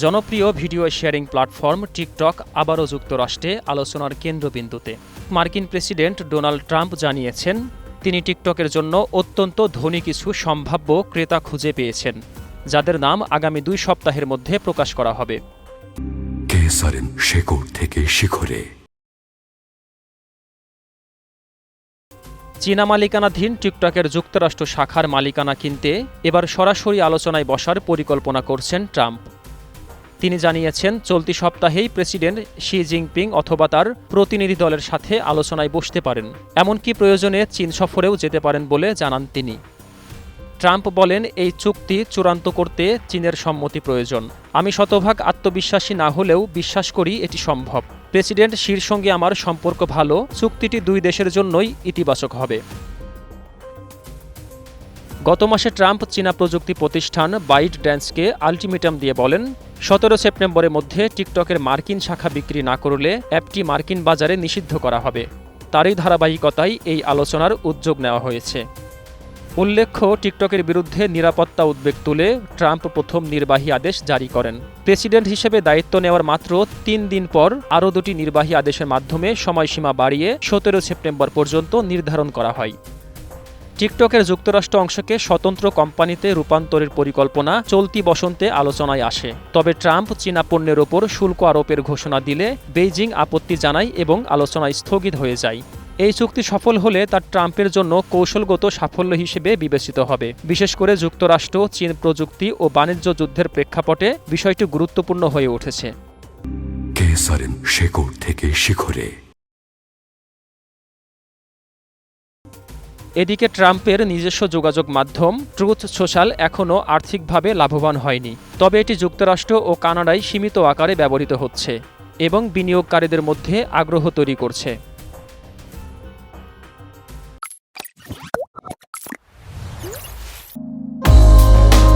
জনপ্রিয় video sharing platform TikTok আবারও যুক্তরাষ্ট্রে আলোচনার কেন্দ্রবিন্দুতে। মার্কিন প্রেসিডেন্ট ডোনাল্ড ট্রাম্প জানিয়েছেন, তিনি টিকটকের জন্য অত্যন্ত ধনী কিছু সম্ভাব্য ক্রেতা খুঁজে পেয়েছেন, যাদের নাম আগামী 2 সপ্তাহের মধ্যে প্রকাশ করা হবে। কেসারেন শেকড় থেকে শিখরে। চীনা মালিকানাধীন টিকটকের যুক্তরাষ্ট্র শাখার মালিকানা কিনতে এবার সরাসরি আলোচনায় বসার পরিকল্পনা করছেন ট্রাম্প। তিনি জানিয়েছেন, চলতি সপ্তাহেই প্রেসিডেন্ট শি জিনপিং অথবা তার প্রতিনিধি দলের সাথে আলোচনায় বসতে পারেন, এমনকি প্রয়োজনে চীন সফরেও যেতে পারেন বলে জানান তিনি। ট্রাম্প বলেন, এই চুক্তি চূড়ান্ত করতে চীনের সম্মতি প্রয়োজন। আমি শতভাগ আত্মবিশ্বাসী না হলেও বিশ্বাস করি এটি সম্ভব। প্রেসিডেন্ট শির সঙ্গে আমার সম্পর্ক ভালো, চুক্তিটি 2 দেশের জন্যই ইতিবাচক হবে। গত মাসে ট্রাম্প চীনা প্রযুক্তি প্রতিষ্ঠান বাইট ড্যান্সকে আলটিমেটাম দিয়ে বলেন, 17 সেপ্টেম্বরের মধ্যে টিকটকের মার্কিন শাখা বিক্রি না করলে অ্যাপটি মার্কিন বাজারে নিষিদ্ধ করা হবে। তারই ধারাবাহিকতায় এই আলোচনার উদ্যোগ নেওয়া হয়েছে। উল্লেখ্য, টিকটকের বিরুদ্ধে নিরাপত্তা উদ্বেগ তুলে ট্রাম্প প্রথম নির্বাহী আদেশ জারি করেন। প্রেসিডেন্ট হিসেবে দায়িত্ব নেওয়ার মাত্র 3 দিন পর আরও 2টি নির্বাহী আদেশের মাধ্যমে সময়সীমা বাড়িয়ে 17 সেপ্টেম্বর পর্যন্ত নির্ধারণ করা হয়। টিকটকের যুক্তরাষ্ট্র অংশকে স্বতন্ত্র কোম্পানিতে রূপান্তরের পরিকল্পনা চলতি বসন্তে আলোচনায় আসে। তবে ট্রাম্প চীনা পণ্যের ওপর শুল্ক আরোপের ঘোষণা দিলে বেইজিং আপত্তি জানায় এবং আলোচনা স্থগিত হয়ে যায়। এই চুক্তি সফল হলে তা ট্রাম্পের জন্য কৌশলগত সাফল্য হিসেবে বিবেচিত হবে। বিশেষ করে যুক্তরাষ্ট্র চীন প্রযুক্তি ও বাণিজ্য যুদ্ধের প্রেক্ষাপটে বিষয়টি গুরুত্বপূর্ণ হয়ে উঠেছে। কেসারেন শেকড় থেকে শিখরে। এদিকে ট্রাম্পের নিজস্ব যোগাযোগ মাধ্যম ট্রুথ সোশ্যাল এখনও আর্থিকভাবে লাভবান হয়নি, তবে এটি যুক্তরাষ্ট্র ও কানাডায় সীমিত আকারে ব্যবহৃত হচ্ছে এবং বিনিয়োগকারীদের মধ্যে আগ্রহ তৈরি করছে।